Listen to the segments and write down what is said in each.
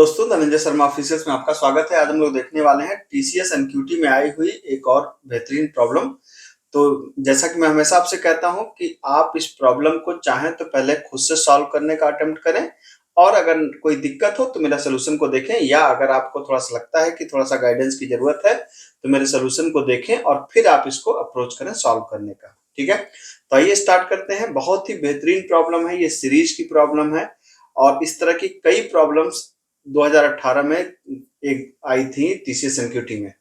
दोस्तों, धनंजय शर्मा ऑफिशियल्स में आपका स्वागत है। आज हम लोग देखने वाले हैं टीसीएस एनक्यूटी में आई हुई एक और बेहतरीन प्रॉब्लम। तो जैसा कि मैं हमेशा आपसे कहता हूं कि आप इस प्रॉब्लम को चाहें तो पहले खुद से सॉल्व करने का अटेम्प्ट करें, और अगर कोई दिक्कत हो तो मेरा सोल्यूशन को देखें, या अगर आपको थोड़ा सा लगता है कि थोड़ा सा गाइडेंस की जरूरत है तो मेरे सोल्यूशन को देखें और फिर आप इसको अप्रोच करें सॉल्व करने का। ठीक है, तो आइए स्टार्ट करते हैं। बहुत ही बेहतरीन प्रॉब्लम है, ये सीरीज की प्रॉब्लम है और इस तरह की कई प्रॉब्लम्स 2018 में एक आई थी टीसीएस एनक्यूटी में।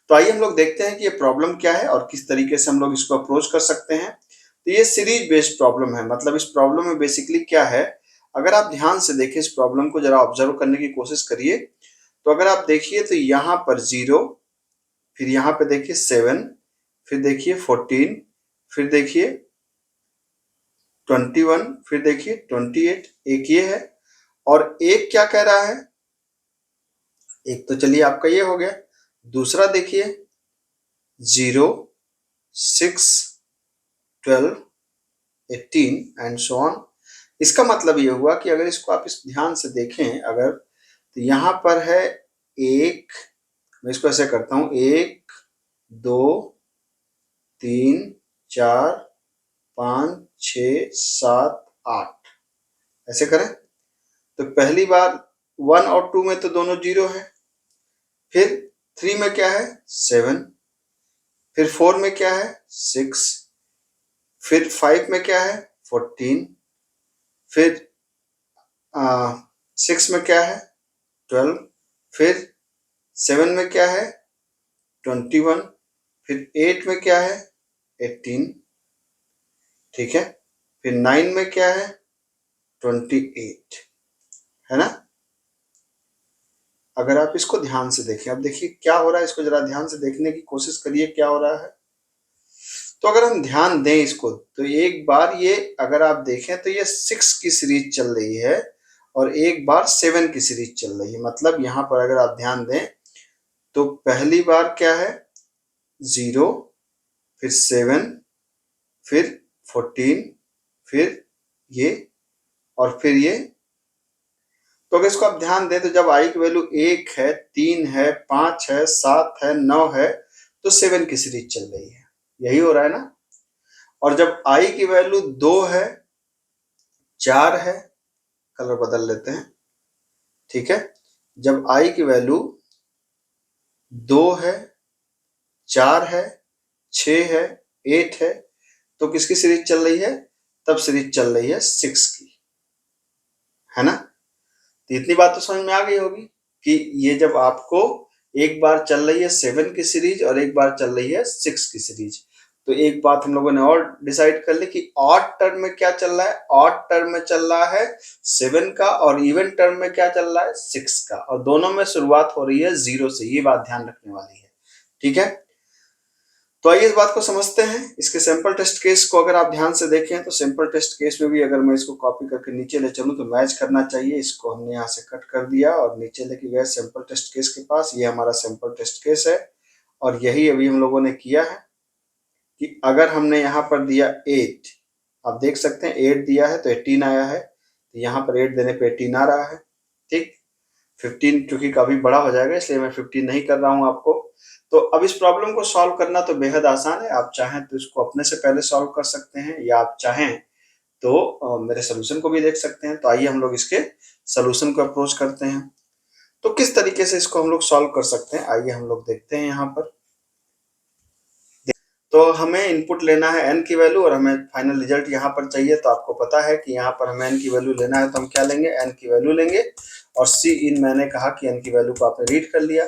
तो आइए हम लोग देखते हैं कि ये प्रॉब्लम क्या है और किस तरीके से हम लोग इसको अप्रोच कर सकते हैं। तो ये सीरीज बेस्ड प्रॉब्लम है। मतलब इस प्रॉब्लम में बेसिकली क्या है, अगर आप ध्यान से देखें, इस प्रॉब्लम को जरा ऑब्जर्व करने की कोशिश करिए। तो अगर आप देखिए तो यहाँ पर 0, फिर यहाँ पे देखिए 7, फिर देखिए 14, फिर देखिए 21, फिर देखिए 28, एक ये है और एक क्या कह रहा है, एक तो चलिए आपका ये हो गया, दूसरा देखिए 0, 6, 12, 18 एंड सो ऑन। इसका मतलब ये हुआ कि अगर इसको आप इस ध्यान से देखें, अगर तो यहाँ पर है एक, मैं इसको ऐसे करता हूं, 1, 2, 3, 4, 5, 6, 7, 8, ऐसे करें। तो पहली बार 1 और 2 में तो दोनों 0 है, फिर 3 में क्या है 7, फिर 4 में क्या है 6, फिर 5 में क्या है 14, फिर 6 में क्या है 12, फिर 7 में क्या है 21, फिर 8 में क्या है 18, ठीक है, फिर 9 में क्या है 28, है ना। अगर आप इसको ध्यान से देखें, अब देखिए क्या हो रहा है, इसको जरा ध्यान से देखने की कोशिश करिए क्या हो रहा है। तो अगर हम ध्यान दें इसको, तो एक बार ये अगर आप देखें तो ये 6 की सीरीज चल रही है और एक बार 7 की सीरीज चल रही है। मतलब यहाँ पर अगर आप ध्यान दें तो पहली बार क्या है 0, फिर 7, फिर 14, फिर ये और फिर ये। तो अगर इसको आप ध्यान दें तो जब आई की वैल्यू 1 है, 3 है, 5 है, 7 है, 9 है, तो 7 की सीरीज चल रही है। यही हो रहा है ना। और जब आई की वैल्यू 2 है, 4 है, कलर बदल लेते हैं, ठीक है, जब आई की वैल्यू 2 है, 4 है, 6 है, 8 है, तो किसकी सीरीज चल रही है, तब सीरीज चल रही है 6 की, है ना। तो इतनी बात तो समझ में आ गई होगी कि ये जब आपको एक बार चल रही है 7 की सीरीज और एक बार चल रही है 6 की सीरीज, तो एक बात हम लोगों ने और डिसाइड कर ली कि ऑड टर्म में क्या चल रहा है, ऑड टर्म में चल रहा है 7 का और इवन टर्म में क्या चल रहा है 6 का, और दोनों में शुरुआत हो रही है 0 से। ये बात ध्यान रखने वाली है, ठीक है। तो आइए इस बात को समझते हैं। इसके सैंपल टेस्ट केस को अगर आप ध्यान से देखें तो सैंपल टेस्ट केस में भी अगर मैं इसको कॉपी करके नीचे ले चलूं तो मैच करना चाहिए। इसको हमने यहाँ से कट कर दिया और नीचे लेके गए सैंपल टेस्ट केस के पास। ये हमारा सैंपल टेस्ट केस है और यही अभी हम लोगों ने किया है कि अगर हमने यहाँ पर दिया 8, आप देख सकते हैं 8 दिया है तो 18 आया है, तो यहाँ पर 8 देने पे 18 आ रहा है, ठीक। 15 क्योंकि काफी बड़ा हो जाएगा इसलिए मैं 15 नहीं कर रहा हूं आपको। तो अब इस प्रॉब्लम को सॉल्व करना तो बेहद आसान है। आप चाहें तो इसको अपने से पहले सॉल्व कर सकते हैं, या आप चाहें तो मेरे सोल्यूशन को भी देख सकते हैं। तो आइए हम लोग इसके सोल्यूशन को अप्रोच करते हैं। तो किस तरीके से इसको हम लोग सॉल्व कर सकते हैं, आइए हम लोग देखते हैं। यहाँ पर तो हमें इनपुट लेना है n की वैल्यू और हमें फाइनल रिजल्ट यहाँ पर चाहिए। तो आपको पता है कि यहाँ पर हमें n की वैल्यू लेना है, तो हम क्या लेंगे, n की वैल्यू लेंगे। और सी इन, मैंने कहा कि n की वैल्यू को आपने रीड कर लिया।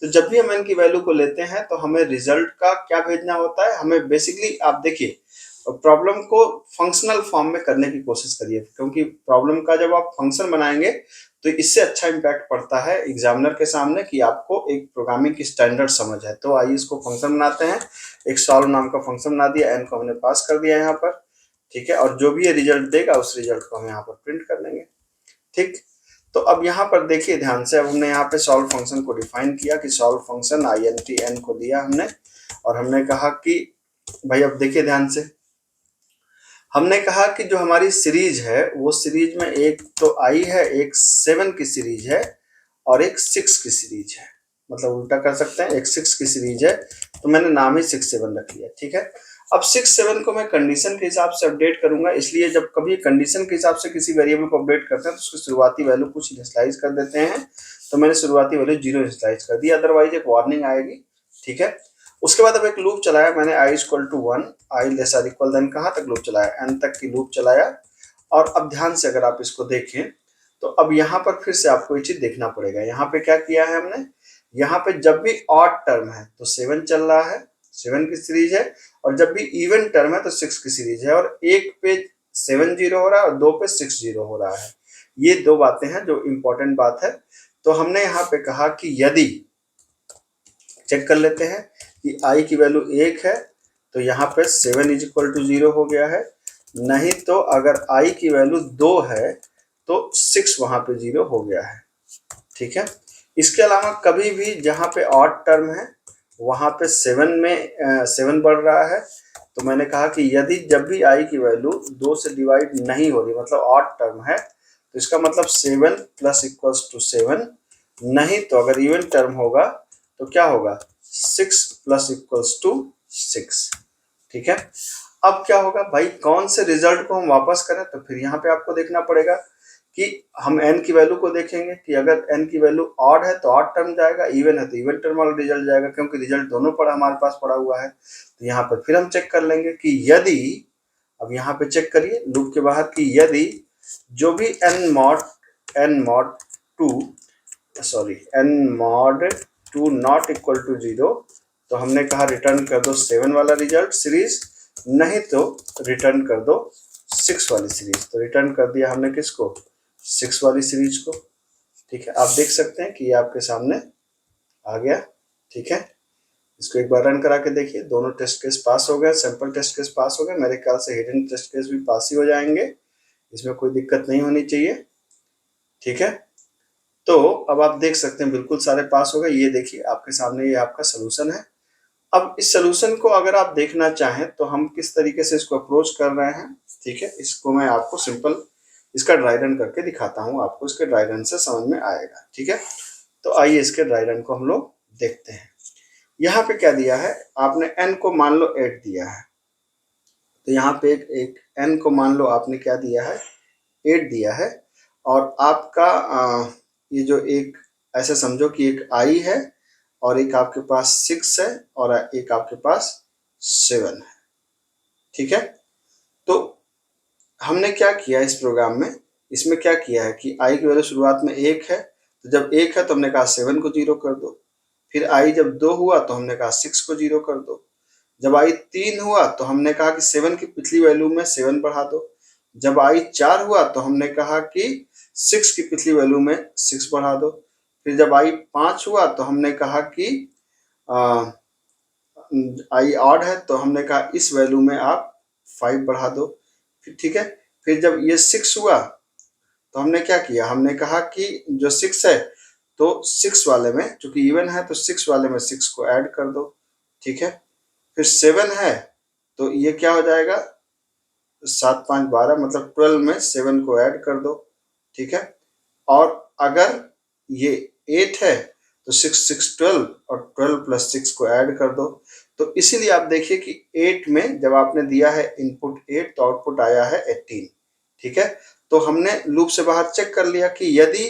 तो जब भी हम n की वैल्यू को लेते हैं तो हमें रिजल्ट का क्या भेजना होता है, हमें बेसिकली आप देखिए प्रॉब्लम को फंक्शनल फॉर्म में करने की कोशिश करिए, क्योंकि प्रॉब्लम का जब आप फंक्शन बनाएंगे तो इससे अच्छा इम्पैक्ट पड़ता है एग्जामिनर के सामने कि आपको एक प्रोग्रामिंग की स्टैंडर्ड समझ है। तो आइए इसको फंक्शन बनाते हैं। एक सॉल्व नाम का फंक्शन बना दिया, n को हमने पास कर दिया यहाँ पर, ठीक है, और जो भी ये रिजल्ट देगा उस रिजल्ट को हम यहाँ पर प्रिंट कर लेंगे, ठीक। तो अब यहाँ पर देखिए ध्यान से, अब हमने यहाँ पे सॉल्व फंक्शन को डिफाइन किया कि सॉल्व फंक्शन int n को दिया हमने, और हमने कहा कि भाई अब देखिए ध्यान से, हमने कहा कि जो हमारी सीरीज है वो सीरीज में एक तो आई है, एक 7 की सीरीज है और एक 6 की सीरीज है, मतलब उल्टा कर सकते हैं, एक 6 की सीरीज है, तो मैंने नाम ही 6 7 रख लिया। ठीक है, अब 6 7 को मैं कंडीशन के हिसाब से अपडेट करूंगा, इसलिए जब कभी कंडीशन के हिसाब से किसी वेरिएबल को अपडेट करते हैं तो उसकी शुरुआती वैल्यू कुछ इनिशियलाइज कर देते हैं, तो मैंने शुरुआती वैल्यू 0 इनिशियलाइज कर दी, अदरवाइज एक वार्निंग आएगी। ठीक है, उसके बाद अब एक लूप चलाया मैंने, i equal to 1, i less or equal than कहाँ तक लूप चलाया, n तक की लूप चलाया। और अब ध्यान से अगर आप इसको देखें तो अब यहाँ पर फिर से आपको ये चीज देखना पड़ेगा, यहाँ पे क्या किया है हमने, यहाँ पे जब भी ऑड टर्म है तो 7 चल रहा है, 7 की सीरीज है, और जब भी इवन टर्म है तो 6 की सीरीज है, और एक पे 7 0 हो रहा है और दो पे 6 0 हो रहा है। ये दो बातें हैं जो इंपॉर्टेंट बात है। तो हमने यहाँ पे कहा कि यदि चेक कर लेते हैं कि i की वैल्यू 1 है तो यहाँ पे 7 इज इक्वल टू 0 हो गया है, नहीं तो अगर i की वैल्यू 2 है तो 6 वहां पे 0 हो गया है। ठीक है, इसके अलावा कभी भी जहाँ पे ऑड टर्म है वहां पे 7 बढ़ रहा है, तो मैंने कहा कि यदि जब भी i की वैल्यू 2 से डिवाइड नहीं हो रही, मतलब ऑड टर्म है, तो इसका मतलब 7 प्लस इक्वल्स टू 7, नहीं तो अगर इवन टर्म होगा तो क्या होगा, 6 प्लस इक्वल्स टू 6। ठीक है, अब क्या होगा भाई, कौन से रिजल्ट को हम वापस करें, तो फिर यहाँ पे आपको देखना पड़ेगा कि हम n की वैल्यू को देखेंगे कि अगर n की वैल्यू ऑड है तो ऑड टर्म जाएगा, इवन है तो इवन टर्म वाला रिजल्ट जाएगा, क्योंकि रिजल्ट दोनों पर हमारे पास पड़ा हुआ है। तो यहाँ पर फिर हम चेक कर लेंगे कि यदि, अब यहाँ पे चेक करिए लूप के बाहर कि यदि जो भी n mod 2 not equal to 0, तो हमने कहा रिटर्न कर दो 7 वाला रिजल्ट सीरीज, नहीं तो रिटर्न कर दो 6 वाली सीरीज। तो रिटर्न कर दिया हमने किसको, 6 वाली सीरीज को। ठीक है, आप देख सकते हैं कि ये आपके सामने आ गया। ठीक है, इसको एक बार रन करा के देखिए, दोनों टेस्ट केस पास हो गए, सैंपल टेस्ट केस पास हो गए, मेरे ख्याल से हिडन टेस्ट केस भी पास ही हो जाएंगे, इसमें कोई दिक्कत नहीं होनी चाहिए। ठीक है, तो अब आप देख सकते हैं बिल्कुल सारे पास हो गए, ये देखिए आपके सामने ये आपका सोल्यूशन है। अब इस सोल्यूशन को अगर आप देखना चाहें तो हम किस तरीके से इसको अप्रोच कर रहे हैं, ठीक है, इसको मैं आपको सिंपल इसका ड्राई रन करके दिखाता हूं, आपको इसके ड्राई रन से समझ में आएगा। ठीक है, तो आइए इसके ड्राई रन को हम लोग देखते हैं। यहाँ पे क्या दिया है, आपने n को मान लो 8 दिया है, तो यहाँ पे एक n को मान लो आपने क्या दिया है, 8 दिया है, और आपका ये जो एक ऐसे समझो कि एक i है और एक आपके पास 6 है और एक आपके पास 7 है। ठीक है, तो हमने क्या किया इस प्रोग्राम में, इसमें क्या किया है कि i की वैल्यू शुरुआत में 1 है, तो जब 1 है तो हमने कहा 7 को 0 कर दो, फिर i जब 2 हुआ तो हमने कहा 6 को 0 कर दो, जब i 3 हुआ तो हमने कहा कि 7 की पिछली वैल्यू में 7 बढ़ा दो, जब i 4 हुआ तो हमने कहा कि 6 की पिछली वैल्यू में 6 बढ़ा दो, फिर जब i 5 हुआ तो हमने कहा कि i ऑड है तो हमने कहा इस वैल्यू में आप 5 बढ़ा दो। फिर ठीक है, फिर जब ये 6 हुआ तो हमने क्या किया, हमने कहा कि जो 6 है तो 6 वाले में चूंकि इवन है तो 6 वाले में 6 को ऐड कर दो। ठीक है, फिर 7 है तो ये क्या हो जाएगा, 7 5 12, मतलब 12 में 7 को ऐड कर दो। ठीक है, और अगर ये 8 है तो 6 6 12 और 12 प्लस 6 को ऐड कर दो। तो इसीलिए आप देखिए कि 8 में जब आपने दिया है इनपुट 8 तो आउटपुट आया है 18। ठीक है, तो हमने लूप से बाहर चेक कर लिया कि यदि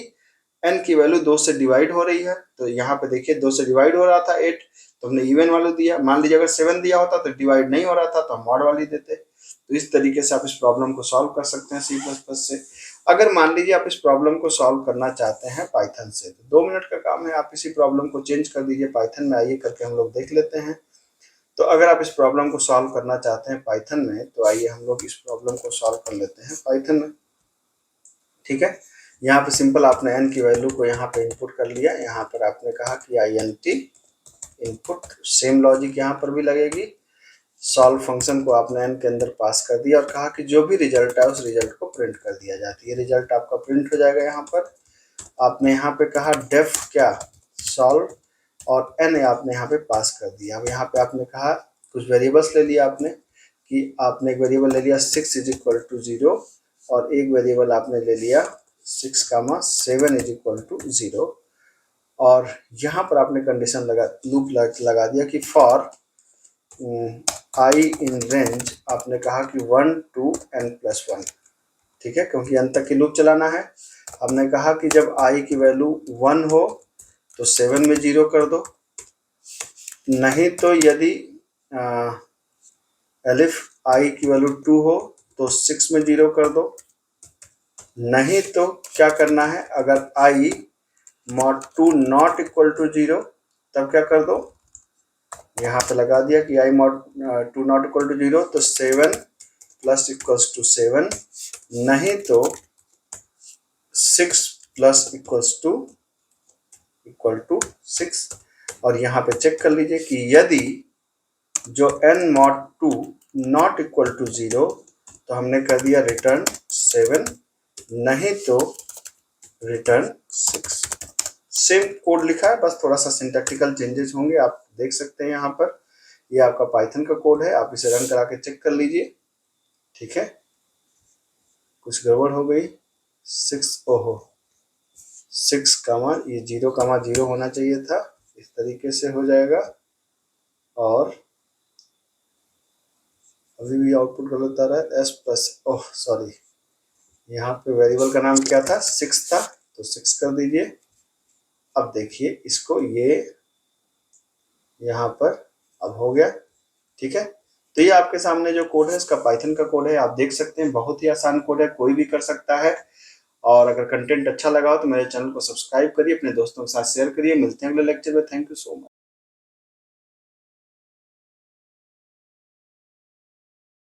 n की वैल्यू 2 से डिवाइड हो रही है, तो यहाँ पे देखिए 2 से डिवाइड हो रहा था 8, तो हमने इवन वैल्यू दिया। मान लीजिए अगर 7 दिया होता तो डिवाइड नहीं हो रहा था तो हम मॉड वाली देते। तो इस तरीके से आप इस प्रॉब्लम को सॉल्व कर सकते हैं C++ से। अगर मान लीजिए आप इस प्रॉब्लम को सॉल्व करना चाहते हैं पाइथन से, तो 2 मिनट का काम है, आप इसी प्रॉब्लम को चेंज कर दीजिए पाइथन में, आइए करके हम लोग देख लेते हैं। तो अगर आप इस प्रॉब्लम को सॉल्व करना चाहते हैं पाइथन में, तो आइए हम लोग इस प्रॉब्लम को सॉल्व कर लेते हैं पाइथन में। ठीक है, यहाँ पे सिंपल आपने n की वैल्यू को यहाँ पे इनपुट कर लिया, यहाँ पर आपने कहा कि int इनपुट, सेम लॉजिक यहाँ पर भी लगेगी। सॉल्व फंक्शन को आपने n के अंदर पास कर दिया और कहा कि जो भी रिजल्ट है उस रिजल्ट को प्रिंट कर दिया जाती है, रिजल्ट आपका प्रिंट हो जाएगा। यहाँ पर आपने यहाँ पे कहा डेफ क्या सॉल्व, और n आपने यहाँ पे पास कर दिया। अब यहाँ पे आपने कहा कुछ वेरिएबल्स ले लिया आपने, कि आपने एक वेरिएबल ले लिया 6 इज इक्वल टू 0 और एक वेरिएबल आपने ले लिया 6 7 इज इक्वल टू 0, और यहाँ पर आपने कंडीशन लूप लगा दिया कि फॉर आई इन रेंज, आपने कहा कि 1 to n+1, ठीक है, क्योंकि n तक की लूप चलाना है। हमने कहा कि जब आई की वैल्यू 1 हो तो 7 में 0 कर दो, नहीं तो यदि एलिफ आई की वैल्यू 2 हो तो 6 में 0 कर दो, नहीं तो क्या करना है, अगर आई mod 2 नॉट इक्वल टू 0 तब क्या कर दो, यहाँ पे लगा दिया कि आई mod 2 नॉट इक्वल टू 0 तो 7 प्लस इक्वल्स टू 7, नहीं तो 6 प्लस इक्वल टू 6। और यहाँ पे चेक कर लीजिए कि यदि जो n mod 2 not equal to 0 तो हमने कर दिया रिटर्न 7, नहीं तो रिटर्न 6। सेम कोड लिखा है, बस थोड़ा सा सिंटैक्टिकल चेंजेस होंगे, आप देख सकते हैं यहाँ पर। ये आपका पाइथन का कोड है, आप इसे रन करा के चेक कर लीजिए, ठीक है। कुछ गड़बड़ हो गई, 6, ओहो 6 कामा ये 0,0 होना चाहिए था, इस तरीके से हो जाएगा। और अभी भी आउटपुट गलत आ रहा है, s प्लस, ओह सॉरी, यहाँ पे वेरिएबल का नाम क्या था, 6 था, तो 6 कर दीजिए। अब देखिए इसको, ये यहाँ पर अब हो गया, ठीक है। तो ये आपके सामने जो कोड है इसका पाइथन का कोड है, आप देख सकते हैं, बहुत ही आसान कोड है, कोई भी कर सकता है। और अगर कंटेंट अच्छा लगा हो तो मेरे चैनल को सब्सक्राइब करिए, अपने दोस्तों के साथ शेयर करिए। मिलते हैं अगले लेक्चर में। Thank you so much.